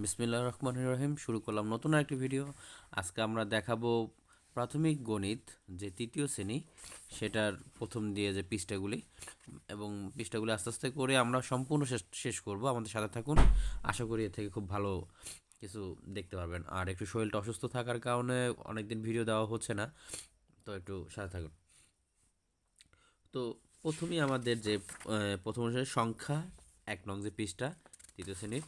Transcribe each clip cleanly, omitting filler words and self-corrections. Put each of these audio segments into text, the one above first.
বিসমিল্লাহির রহমানির রহিম। শুরু করলাম নতুন একটি ভিডিও। আজকে আমরা দেখাবো প্রাথমিক গণিত যে তৃতীয় শ্রেণী সেটার প্রথম দিয়ে যে পৃষ্ঠাগুলি এবং পৃষ্ঠাগুলি আস্তে আস্তে করে আমরা সম্পূর্ণ শেষ করব। আমাদের সাথে থাকুন, আশা করি এর থেকে খুব ভালো কিছু দেখতে পারবেন। আর একটু শরীরটা অসুস্থ থাকার কারণে অনেকদিন ভিডিও দেওয়া হচ্ছে না, তো একটু সাথে থাকুন। তো প্রথমেই আমাদের যে প্রথম সংখ্যা 1 নং যে পৃষ্ঠা তৃতীয় শ্রেণীর,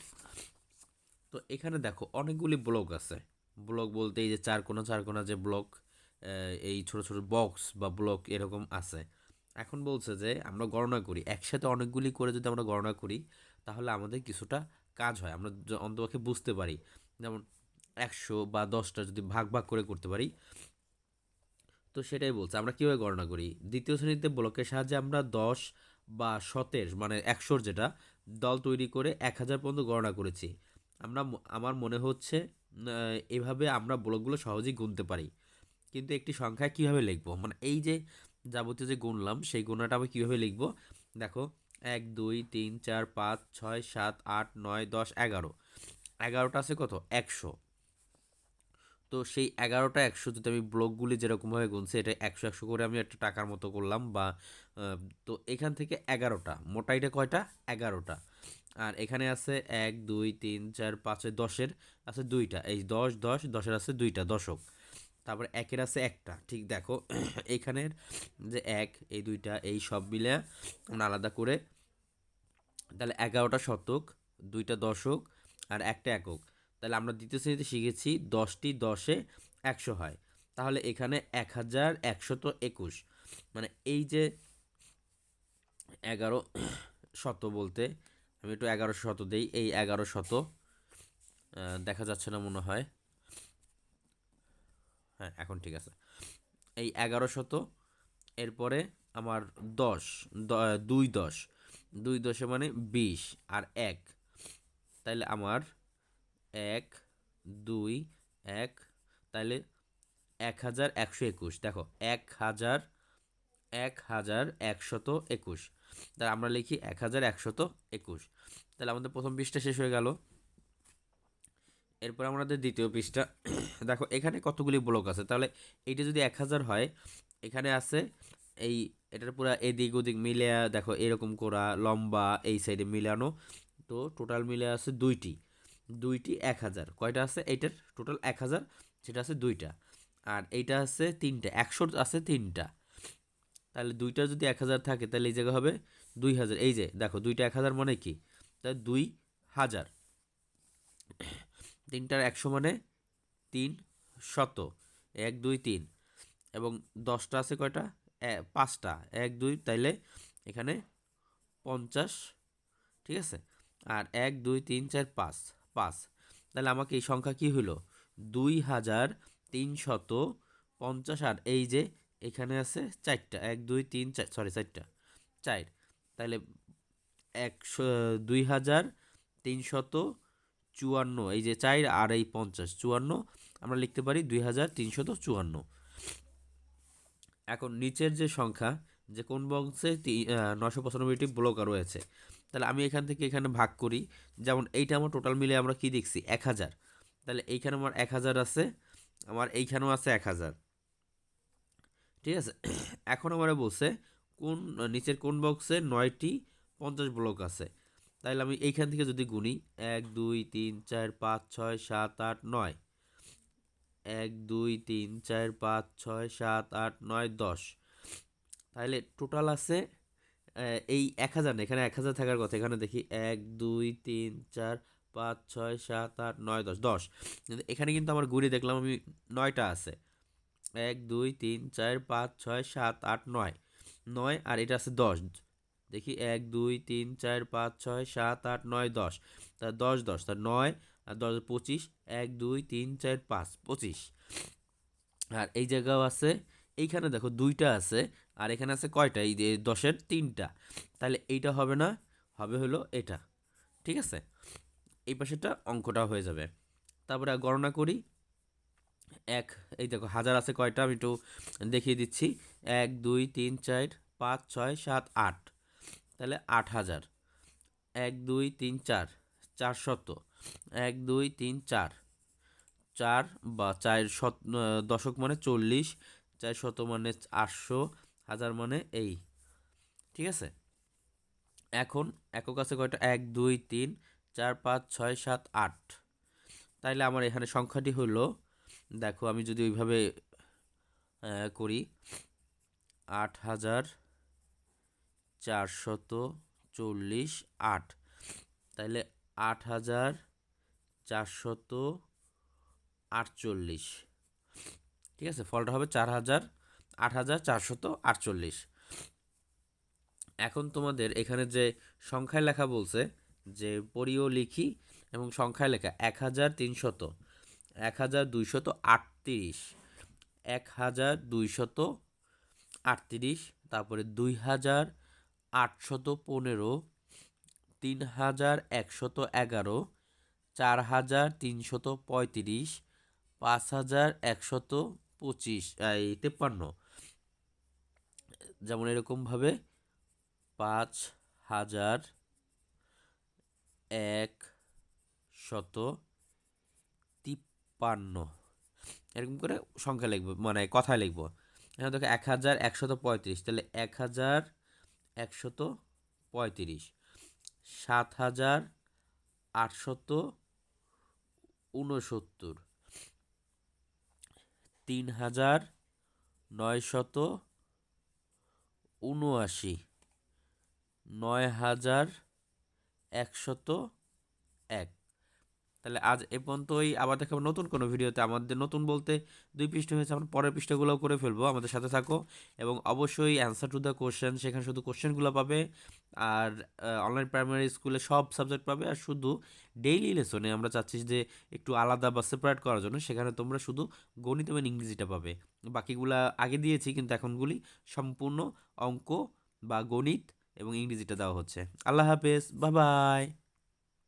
তো এখানে দেখো অনেকগুলি ব্লক আছে। ব্লক বলতে এই যে চার কোণা যে ব্লক, এই ছোট ছোট বক্স বা ব্লক এরকম আছে। এখন বলছে যে আমরা গণনা করি, একসাথে অনেকগুলি করে যদি আমরা গণনা করি তাহলে আমাদের কিছুটা কাজ হয়, আমরা অন্তপক্ষে বুঝতে পারি। যেমন 100 বা 10টা যদি ভাগ ভাগ করে করতে পারি, তো সেটাই বলছে আমরা কীভাবে গণনা করি। দ্বিতীয় শ্রেণীতে ব্লকের সাহায্যে আমরা 10 বা 100 মানে 100 যেটা দল তৈরি করে 1000 পর্যন্ত গণনা করেছি। আমার মনে হচ্ছে এভাবে আমরা ব্লকগুলো সহজেই গুনতে পারি। কিন্তু একটি সংখ্যা কীভাবে লিখবো, মানে এই যে যাবতীয় যে গুনলাম সেই গুণাটা আমি কীভাবে লিখবো। দেখো 1 2 3 4 5 6 7 8 9 10 11, 11টা আছে কত 100। তো সেই 11টা 100 যদি আমি ব্লকগুলি যেরকমভাবে গুনছি এটা 100 100 করে আমি একটা টাকার মতো করলাম বা তো এখান থেকে 11টা মোটাইটা কয়টা 11টা। আর এখানে আছে 1 2 3 4 5 10-এর আছে দুইটা, এই 10 10 10-এর আছে দুইটা দশক। তারপরে একের আছে একটা, ঠিক দেখো এখানের যে এক এই দুইটা এই সব মিলে আমরা আলাদা করে, তাহলে 11টা শতক, দুইটা দশক আর একটা একক। তাহলে আমরা দ্বিতীয় শ্রেণীতে শিখেছি 10টি 10-এ 100 হয়। তাহলে এখানে 1121, মানে এই যে 1100 বলতে আমি একটু 1100 দেই, এই 1100 দেখা যাচ্ছে না মনে হয়, হ্যাঁ এখন ঠিক আছে। এই 1100, এরপরে আমার 10 দুই 10, দুই 10-এ মানে 20 আর এক, তাইলে আমার 1 2 1, তাইলে 1121। দেখো 1121, তাহলে আমরা লিখি 1121। তাহলে আমাদের প্রথম পৃষ্ঠা শেষ হয়ে গেল। এরপর আমাদের দ্বিতীয় পৃষ্ঠা দেখো এখানে কতগুলি ব্লক আছে। তাহলে এইটা যদি 1000 হয়, এখানে আছে এই এটার পুরো এদিক ওদিক মিলে দেখো এরকম করা লম্বা এই সাইডে মিলানো, তো টোটাল মিলে আছে দুইটি, দুইটি 1000 কয়টা আছে এইটার টোটাল 1000, সেটা আছে দুইটা। আর এইটা আছে তিনটা, 100 আছে তিনটা। তাহলে দুইটা যদি 1000 থাকে তাহলে এই জায়গা হবে 2000। এই যে দেখো দুইটা 1000 মানে কি, তাহলে 2000। তিনটার 100 মানে 300, 1 2 3। এবং 10টা আছে কয়টা 5টা, 1 2, তাইলে এখানে 50, ঠিক আছে। আর 1 2 3 4 5 5, তাহলে আমাকে এই সংখ্যা কি হইল 2350। আর এই যে এখানে আছে চারটা, 1 2 3 4, সরি চারটা 4, তাহলে 2354, এই যে 4 আর এই 50 54, আমরা লিখতে পারি 2354। এখন নিচের যে সংখ্যা যে কোন বক্সে 995টি ব্লক রয়েছে, তাহলে আমি এখান থেকে এখানে ভাগ করি। যেমন এইটা আমার টোটাল মিলে আমরা কি দেখছি 1000, তাহলে এইখানে আমার 1000 আছে, আমার এইখানেও আছে 1000, ঠিক আছে। এখন আমরা বলছে কোন নিচের কোন বক্সে 9টি 50 ব্লক আছে। তাহলে আমি এইখান থেকে যদি গুনি 1 2 3 4 5 6 7 8 9, 1 2 3 4 5 6 7 8 9 10, তাহলে টোটাল আছে এই 1000 না, এখানে 1000 থাকার কথা। এখানে দেখি 1 2 3 4 5 6 7 8 9 10 10, কিন্তু এখানে কিন্তু আমার ঘুরে দেখলাম আমি 9টা আছে। 1 2 3 4 5 6 7 8 9, 9 আর এটা আছে 10। দেখি 1 2 3 4 5 6 7 8 9 10, তা 10 10, তা 9 আর 10 25, 1 2 3 4 5 25। আর এই জায়গাও আছে, এইখানে দেখো দুইটা আছে, আর এখানে আছে কয়টা এই যে 10-এর 3টা, তাহলে এইটা হবে না, হবে হলো এটা, ঠিক আছে। এই পাশেটা অঙ্কটা হয়ে যাবে। তারপরে গণনা করি এক, এই দেখো হাজার আছে কয়টা আমি একটু দেখিয়ে দিচ্ছি। 1 2 3 4 5 6 7 8, তাহলে 8000। 1 2 3 4 400, 1 2 3 4, 4 বা 4 দশক মানে 40, 4 শত মানে 800, হাজার মানে এই। ঠিক আছে, এখন একক আছে কয়টা? 1 2 3 4 5 6 7 8। তাইলে আমার এখানে সংখ্যাটি হলো, দেখো আমি যদি ওইভাবে করি, 8440, 8, তাইলে 8448। ঠিক আছে, ফলটা হবে 8448। এখন তোমাদের এখানে যে সংখ্যায় লেখা বলছে, যে পড়িও লিখি এবং সংখ্যায় লেখা 1300, 1238, 1238, তারপরে 2815, 3111, 4335, 5125, 53। যেমন এরকমভাবে 5153, এরকম করে সংখ্যা লিখবো, মানে কথায় লিখবো। এখানে দেখো 1135, তাহলে 1135, 7869, 3979, 9101। তাহলে আজ এ পর্যন্তই, আবার দেখাবো নতুন কোনো ভিডিওতে। আমাদের নতুন বলতে 2 পৃষ্ঠা হয়েছে, আমরা পরের পৃষ্ঠাগুলোও করে ফেলবো। আমাদের সাথে থাকো এবং অবশ্যই অ্যান্সার টু দ্য কোশ্চেন, সেখানে শুধু কোশ্চেনগুলো পাবে। আর অনলাইন প্রাইমারি স্কুলে সব সাবজেক্ট পাবে। আর শুধু ডেইলি লেসনে আমরা চাচ্ছি যে একটু আলাদা বা সেপারেট করার জন্য, সেখানে তোমরা শুধু গণিত এবং ইংরেজিটা পাবে। বাকিগুলা আগে দিয়েছি, কিন্তু এখনগুলি সম্পূর্ণ অঙ্ক বা গণিত এবং ইংরেজিটা দেওয়া হচ্ছে। আল্লাহ হাফেজ, বাই বাই।